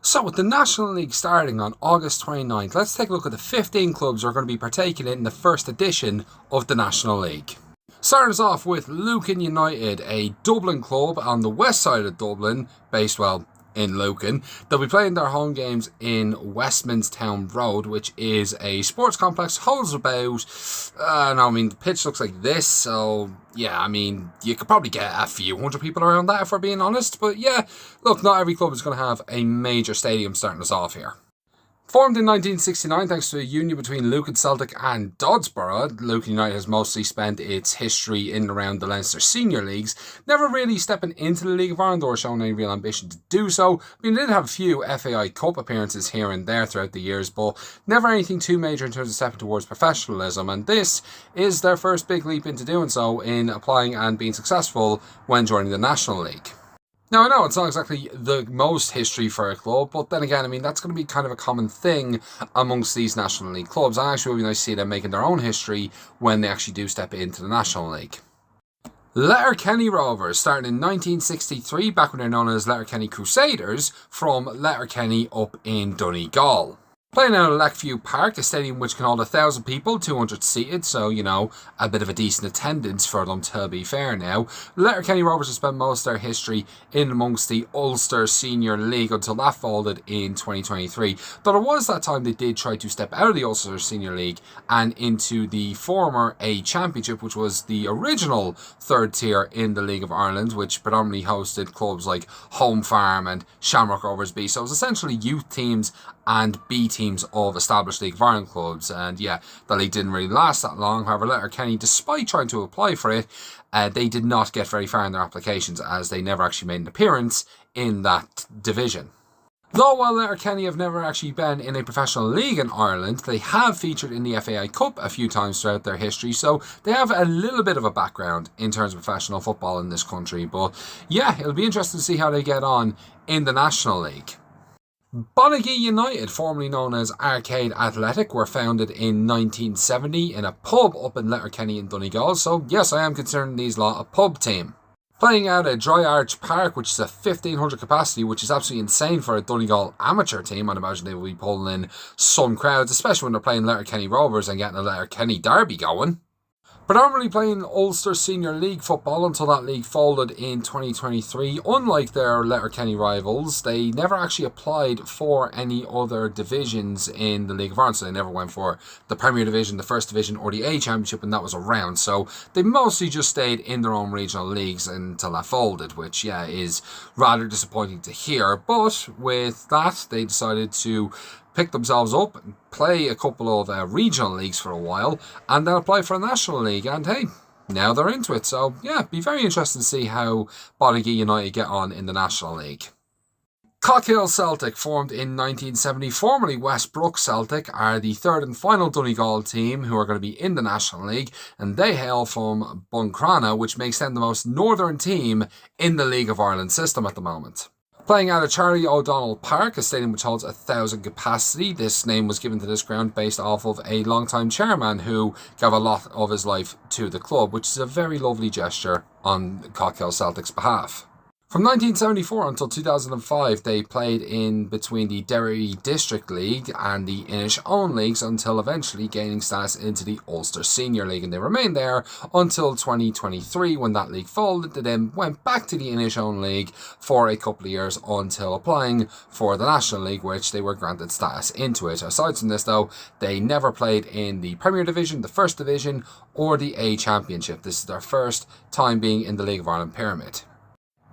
So with the National League starting on August 29th, let's take a look at the 15 clubs who are going to be partaking in the first edition of the National League. Starting us off with Lucan United, a Dublin club on the west side of Dublin, based, in Lucan. They'll be playing their home games in Westminster Town Road, which is a sports complex, holds about, the pitch looks like this, so yeah, you could probably get a few hundred people around that if we're being honest, but yeah, look, not every club is going to have a major stadium starting us off here. Formed in 1969 thanks to a union between Lucan Celtic and Doddsborough, Lucan United has mostly spent its history in and around the Leinster Senior Leagues, never really stepping into the League of Ireland or showing any real ambition to do so. They did have a few FAI Cup appearances here and there throughout the years, but never anything too major in terms of stepping towards professionalism, and this is their first big leap into doing so in applying and being successful when joining the National League. Now, I know it's not exactly the most history for a club, but then again, that's going to be kind of a common thing amongst these National League clubs. And actually, it would be nice to see them making their own history when they actually do step into the National League. Letterkenny Rovers, starting in 1963, back when they're known as Letterkenny Crusaders, from Letterkenny up in Donegal. Playing out at Lakeview Park, a stadium which can hold 1,000 people, 200 seated, so, a bit of a decent attendance for them, to be fair now. Letterkenny Rovers have spent most of their history in amongst the Ulster Senior League until that folded in 2023. Though there was that time they did try to step out of the Ulster Senior League and into the former A Championship, which was the original third tier in the League of Ireland, which predominantly hosted clubs like Homefarm and Shamrock Rovers B. So it was essentially youth teams and B teams of established League of Ireland clubs, and yeah, the league didn't really last that long. However, Letterkenny, despite trying to apply for it, they did not get very far in their applications, as they never actually made an appearance in that division. Though while Letterkenny have never actually been in a professional league in Ireland, they have featured in the FAI Cup a few times throughout their history, so they have a little bit of a background in terms of professional football in this country. But yeah, it'll be interesting to see how they get on in the National League. Bonagee United, formerly known as Arcade Athletic, were founded in 1970 in a pub up in Letterkenny in Donegal, so yes, I am considering these lot a pub team. Playing out at Dry Arch Park, which is a 1,500 capacity, which is absolutely insane for a Donegal amateur team. I'd imagine they will be pulling in some crowds, especially when they're playing Letterkenny Rovers and getting a Letterkenny derby going. Predominantly playing Ulster Senior League football until that league folded in 2023. Unlike their Letterkenny rivals, they never actually applied for any other divisions in the League of Ireland. So they never went for the Premier Division, the First Division or the A Championship, and that was around. So they mostly just stayed in their own regional leagues until that folded, which yeah, is rather disappointing to hear. But with that, they decided to pick themselves up, play a couple of regional leagues for a while, and then apply for a National League, and hey, now they're into it. So yeah, be very interesting to see how Bonagee United get on in the National League. Cockhill Celtic, formed in 1970, formerly Westbrook Celtic, are the third and final Donegal team who are going to be in the National League, and they hail from Buncrana, which makes them the most northern team in the League of Ireland system at the moment. Playing out at Charlie O'Donnell Park, a stadium which holds 1,000 capacity. This name was given to this ground based off of a long-time chairman who gave a lot of his life to the club, which is a very lovely gesture on Cockhill Celtic's behalf. From 1974 until 2005, they played in between the Derry District League and the Inish Own Leagues until eventually gaining status into the Ulster Senior League, and they remained there until 2023 when that league folded. They then went back to the Inish Own League for a couple of years until applying for the National League, which they were granted status into it. Aside from this though, they never played in the Premier Division, the First Division or the A Championship. This is their first time being in the League of Ireland pyramid.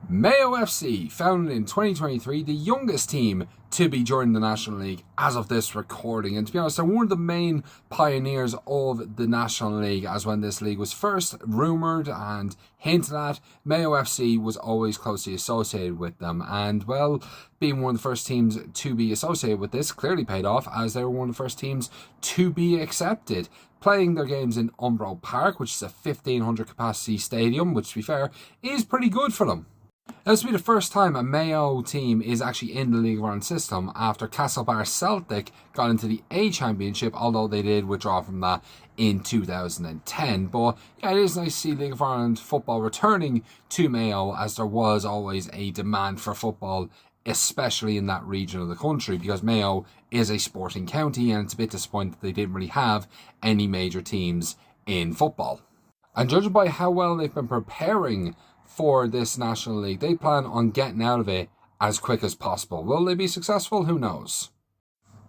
Mayo FC, founded in 2023, the youngest team to be joining the National League as of this recording. And to be honest, they're one of the main pioneers of the National League, as when this league was first rumoured and hinted at, Mayo FC was always closely associated with them. And well, being one of the first teams to be associated with this clearly paid off, as they were one of the first teams to be accepted. Playing their games in Umbro Park, which is a 1,500 capacity stadium, which to be fair, is pretty good for them. This will be the first time a Mayo team is actually in the League of Ireland system after Castlebar Celtic got into the A Championship, although they did withdraw from that in 2010. But yeah, it is nice to see League of Ireland football returning to Mayo, as there was always a demand for football especially in that region of the country, because Mayo is a sporting county and it's a bit disappointing that they didn't really have any major teams in football. And judging by how well they've been preparing for this National League, they plan on getting out of it as quick as possible. Will they be successful? Who knows?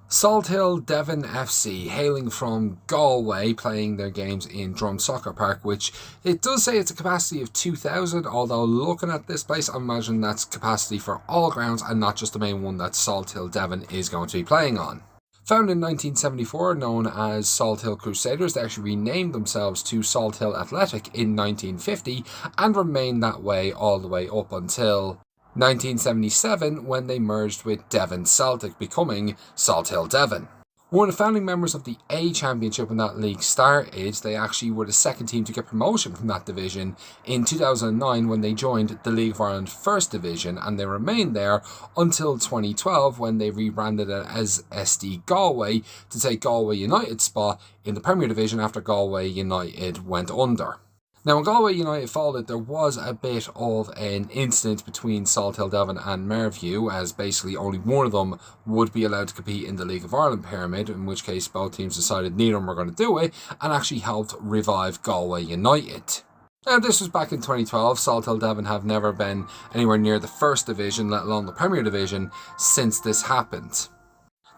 Salthill Devon FC, hailing from Galway, playing their games in Drum Soccer Park, which it does say it's a capacity of 2,000, although looking at this place, I imagine that's capacity for all grounds and not just the main one that Salthill Devon is going to be playing on. Founded in 1974, known as Salthill Crusaders, they actually renamed themselves to Salthill Athletic in 1950 and remained that way all the way up until 1977, when they merged with Devon Celtic, becoming Salthill Devon. One of the founding members of the A Championship when that league started, they actually were the second team to get promotion from that division in 2009 when they joined the League of Ireland First Division, and they remained there until 2012 when they rebranded it as SD Galway to take Galway United's spot in the Premier Division after Galway United went under. Now, when Galway United folded, there was a bit of an incident between Salthill Devon and Mervue, as basically only one of them would be allowed to compete in the League of Ireland pyramid, in which case both teams decided neither of them were going to do it, and actually helped revive Galway United. Now, this was back in 2012. Salthill Devon have never been anywhere near the First Division, let alone the Premier Division, since this happened.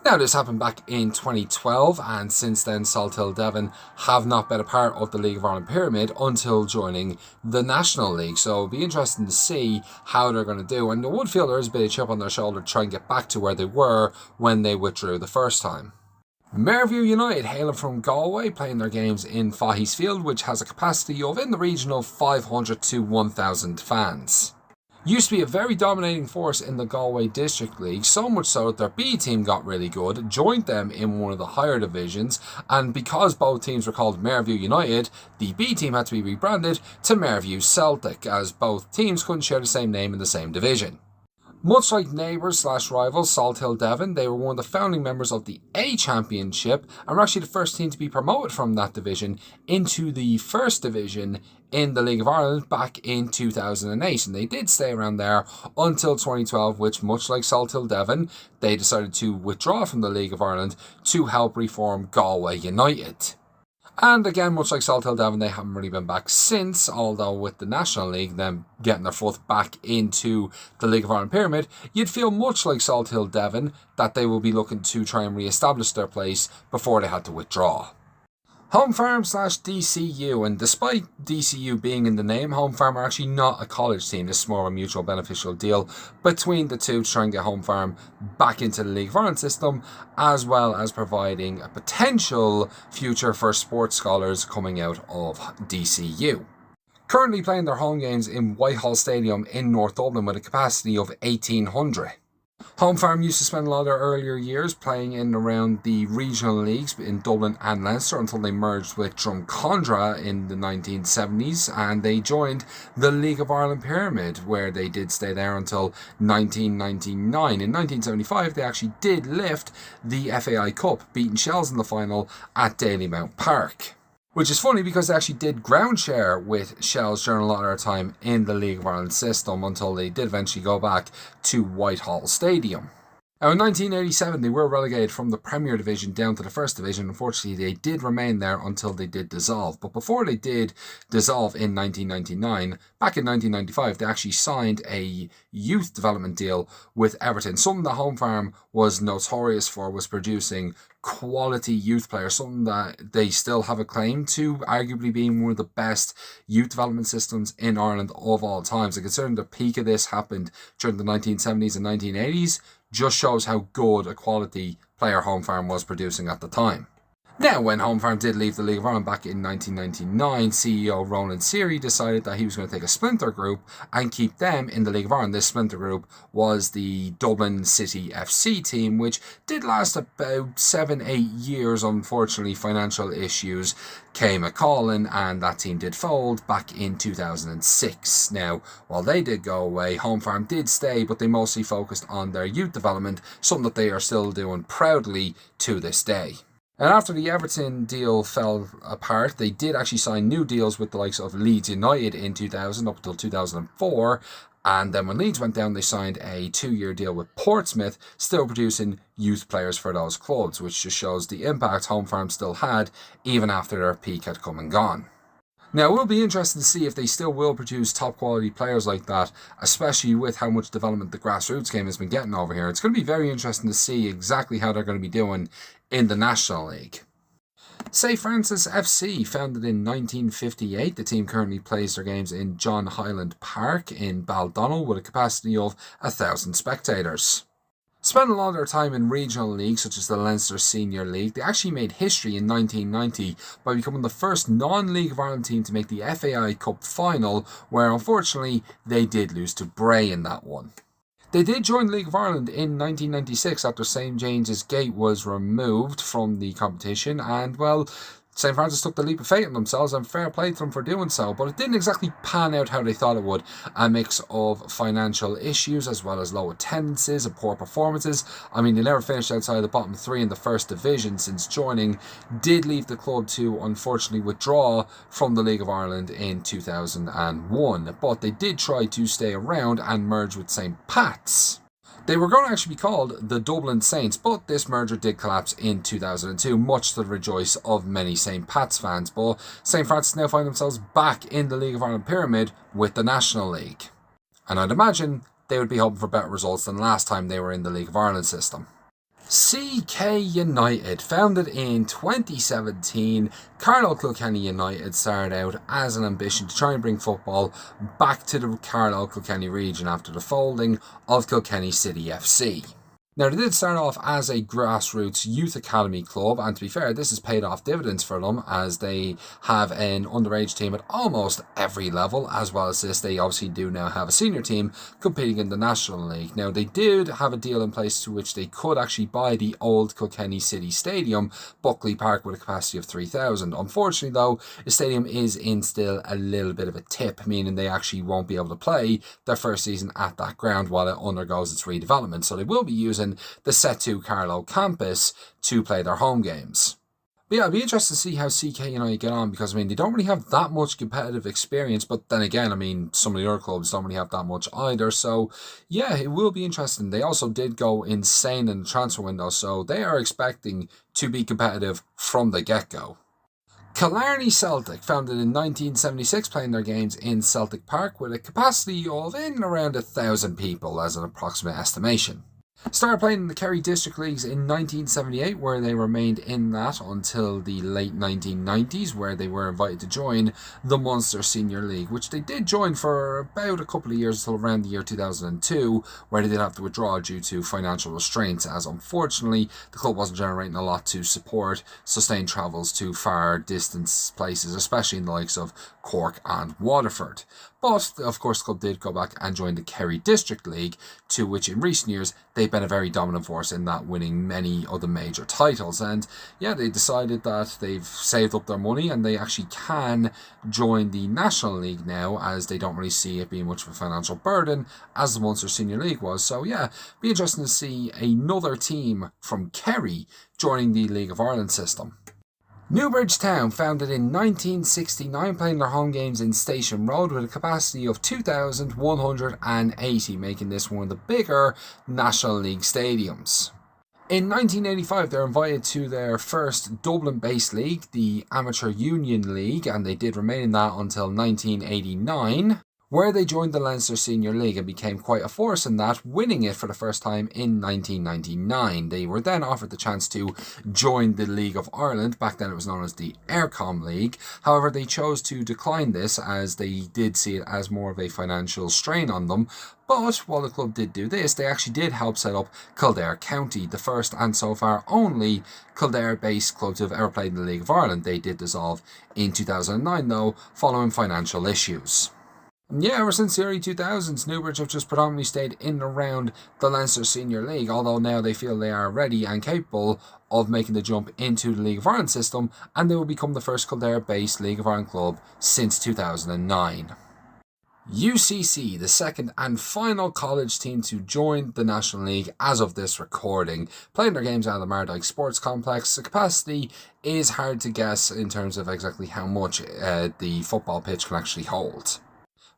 Now, this happened back in 2012, and since then Salthill Devon have not been a part of the League of Ireland pyramid until joining the National League. So it'll be interesting to see how they're going to do, and I would feel there is a bit of chip on their shoulder to try and get back to where they were when they withdrew the first time. Mervue United, hailing from Galway, playing their games in Fahy's Field, which has a capacity of in the region of 500 to 1,000 fans. Used to be a very dominating force in the Galway District League, so much so that their B team got really good, joined them in one of the higher divisions, and because both teams were called Mervue United, the B team had to be rebranded to Mervue Celtic, as both teams couldn't share the same name in the same division. Much like neighbours/rivals Salthill Devon, they were one of the founding members of the A Championship and were actually the first team to be promoted from that division into the First Division in the League of Ireland back in 2008, and they did stay around there until 2012, which, much like Salthill Devon, they decided to withdraw from the League of Ireland to help reform Galway United. And again, much like Salthill Devon, they haven't really been back since, although with the National League, them getting their foot back into the League of Ireland pyramid, you'd feel much like Salthill Devon that they will be looking to try and re-establish their place before they had to withdraw. Homefarm/DCU, and despite DCU being in the name, Homefarm are actually not a college team. This is more of a mutual beneficial deal between the two to try and get Homefarm back into the League of Ireland system, as well as providing a potential future for sports scholars coming out of DCU. Currently playing their home games in Whitehall Stadium in North Dublin with a capacity of 1,800. Homefarm used to spend a lot of their earlier years playing in and around the regional leagues in Dublin and Leinster until they merged with Drumcondra in the 1970s, and they joined the League of Ireland pyramid, where they did stay there until 1999. In 1975 they actually did lift the FAI Cup, beating Shells in the final at Dalymount Park. Which is funny because they actually did ground share with Shells during a lot of their time in the League of Ireland system until they did eventually go back to Whitehall Stadium. Now, in 1987, they were relegated from the Premier Division down to the First Division. Unfortunately, they did remain there until they did dissolve. But before they did dissolve in 1999, back in 1995, they actually signed a youth development deal with Everton. Something that Homefarm was notorious for was producing quality youth players, something that they still have a claim to, arguably being one of the best youth development systems in Ireland of all times. And considering the peak of this happened during the 1970s and 1980s, just shows how good a quality player Homefarm was producing at the time. Now, when Homefarm did leave the League of Ireland back in 1999, CEO Ronan Seary decided that he was going to take a splinter group and keep them in the League of Ireland. This splinter group was the Dublin City FC team, which did last about 7-8 years. Unfortunately, financial issues came a-calling, and that team did fold back in 2006. Now, while they did go away, Homefarm did stay, but they mostly focused on their youth development, something that they are still doing proudly to this day. And after the Everton deal fell apart, they did actually sign new deals with the likes of Leeds United in 2000 up until 2004, And then when Leeds went down, they signed a 2-year deal with Portsmouth, still producing youth players for those clubs, which just shows the impact Home Farm still had even after their peak had come and gone. Now, it will be interesting to see if they still will produce top quality players like that, especially with how much development the grassroots game has been getting over here. It's going to be very interesting to see exactly how they're going to be doing in the National League. stfrancis FC, founded in 1958, the team currently plays their games in John Highland Park in Baldonnel with a capacity of 1,000 spectators. Spent a lot of their time in regional leagues such as the Leinster Senior League. They actually made history in 1990 by becoming the first non-League of Ireland team to make the FAI Cup final, where unfortunately they did lose to Bray in that one. They did join the League of Ireland in 1996 after St James's Gate was removed from the competition, and well, St Francis took the leap of faith on themselves, and fair play to them for doing so, but it didn't exactly pan out how they thought it would. A mix of financial issues as well as low attendances and poor performances. I mean, they never finished outside the bottom 3 in the first division since joining. Did leave the club to unfortunately withdraw from the League of Ireland in 2001, but they did try to stay around and merge with St Pat's. They were going to actually be called the Dublin Saints, but this merger did collapse in 2002, much to the rejoice of many St Pat's fans. But St Francis now find themselves back in the League of Ireland pyramid with the National League. And I'd imagine they would be hoping for better results than last time they were in the League of Ireland system. CK United, founded in 2017, Killarney United started out as an ambition to try and bring football back to the Killarney region after the folding of Kilkenny City FC. Now, they did start off as a grassroots youth academy club, and to be fair, this has paid off dividends for them as they have an underage team at almost every level. As well as this, they obviously do now have a senior team competing in the National League. Now, they did have a deal in place to which they could actually buy the old Kilkenny City Stadium, Buckley Park, with a capacity of 3,000. Unfortunately, though, the stadium is in still a little bit of a tip, meaning they actually won't be able to play their first season at that ground while it undergoes its redevelopment. So they will be using the Set 2 Carlow campus to play their home games. But yeah, it'll be interesting to see how CK United get on, because I mean, they don't really have that much competitive experience, but then again, I mean, some of the other clubs don't really have that much either, so yeah, it will be interesting. They also did go insane in the transfer window, so they are expecting to be competitive from the get-go. Killarney Celtic, founded in 1976, playing their games in Celtic Park with a capacity of in around 1,000 people as an approximate estimation. Started playing in the Kerry District Leagues in 1978, where they remained in that until the late 1990s, where they were invited to join the Munster Senior League, which they did join for about a couple of years until around the year 2002, where they did have to withdraw due to financial restraints, as unfortunately the club wasn't generating a lot to support sustained travels to far distance places, especially in the likes of Cork and Waterford. But, of course, the club did go back and join the Kerry District League, to which in recent years they've been a very dominant force in that, winning many other major titles. And yeah, they decided that they've saved up their money and they actually can join the National League now, as they don't really see it being much of a financial burden as the Munster Senior League was. So yeah, be interesting to see another team from Kerry joining the League of Ireland system. Newbridge Town, founded in 1969, playing their home games in Station Road with a capacity of 2,180, making this one of the bigger National League stadiums. In 1985, they were invited to their first Dublin-based league, the Amateur Union League, and they did remain in that until 1989. Where they joined the Leinster Senior League and became quite a force in that, winning it for the first time in 1999. They were then offered the chance to join the League of Ireland. Back then it was known as the Aircom League. However, they chose to decline this as they did see it as more of a financial strain on them. But while the club did do this, they actually did help set up Kildare County, the first and so far only Kildare-based club to have ever played in the League of Ireland. They did dissolve in 2009 though, following financial issues. Yeah, ever since the early 2000s, Newbridge have just predominantly stayed in and around the Leinster Senior League, although now they feel they are ready and capable of making the jump into the League of Ireland system, and they will become the first Kildare-based League of Ireland club since 2009. UCC, the second and final college team to join the National League as of this recording, playing their games out of the Mardyke Sports Complex. The capacity is hard to guess in terms of exactly how much the football pitch can actually hold.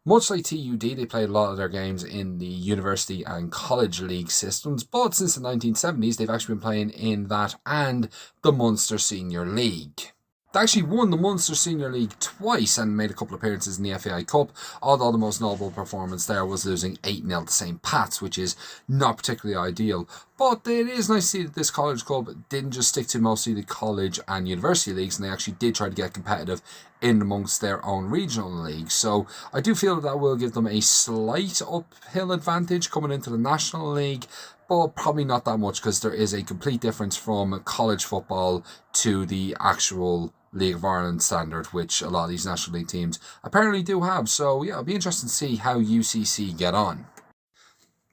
Much like TUD, they played a lot of their games in the university and college league systems, but since the 1970s, they've actually been playing in that and the Munster Senior League. They actually won the Munster Senior League twice and made a couple of appearances in the FAI Cup, although the most notable performance there was losing 8-0 to St. Pat's, which is not particularly ideal. But it is nice to see that this college club didn't just stick to mostly the college and university leagues, and they actually did try to get competitive in amongst their own regional leagues. So I do feel that will give them a slight uphill advantage coming into the National League, but probably not that much because there is a complete difference from college football to the actual League of Ireland standard, which a lot of these National League teams apparently do have. So yeah, it'll be interesting to see how UCC get on.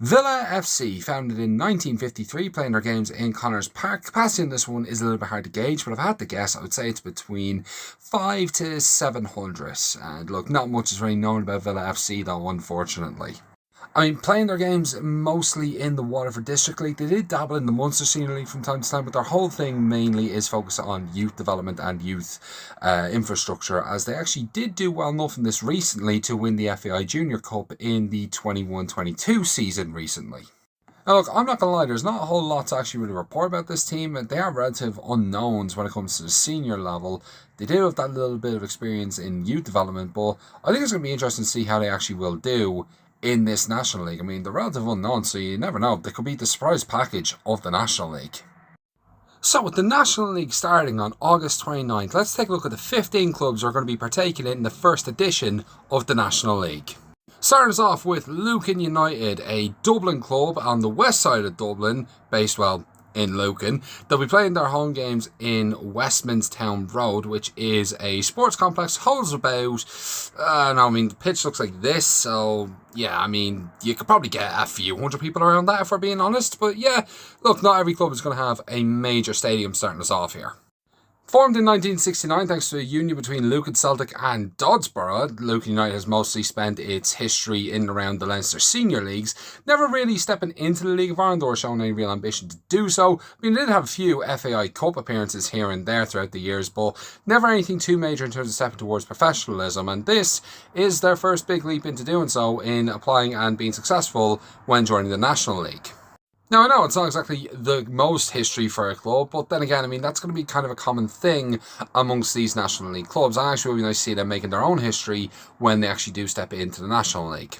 Villa FC, founded in 1953, playing their games in Connors Park. Capacity in this one is a little bit hard to gauge, but if I had to guess, I would say it's between 5 to 700. And look, not much is really known about Villa FC though, unfortunately. I mean, playing their games mostly in the Waterford District League. They did dabble in the Munster Senior League from time to time, but their whole thing mainly is focused on youth development and youth infrastructure, as they actually did do well enough in this recently to win the FAI Junior Cup in the 21-22 season recently. Now look, I'm not going to lie, there's not a whole lot to actually really report about this team. They are relative unknowns when it comes to the senior level. They do have that little bit of experience in youth development, but I think it's going to be interesting to see how they actually will do in this National League. I mean, they're relative unknown, so you never know. They could be the surprise package of the National League. So with the National League starting on August 29th, let's take a look at the 15 clubs who are going to be partaking in the first edition of the National League. Starting us off with Lucan United, a Dublin club on the west side of Dublin, based, well, in Lucan. They'll be playing their home games in Westminster Town Road, which is a sports complex, holds about, the pitch looks like this, so yeah, I mean, you could probably get a few hundred people around that if we're being honest, but yeah, look, not every club is going to have a major stadium starting us off here. Formed in 1969 thanks to a union between Lucan Celtic and Doddsborough, Lucan United has mostly spent its history in and around the Leinster Senior Leagues, never really stepping into the League of Ireland or showing any real ambition to do so. I mean, they did have a few FAI Cup appearances here and there throughout the years, but never anything too major in terms of stepping towards professionalism, and this is their first big leap into doing so in applying and being successful when joining the National League. Now, I know it's not exactly the most history for a club, but then again, I mean, that's going to be kind of a common thing amongst these National League clubs. And actually, it would be nice to see them making their own history when they actually do step into the National League.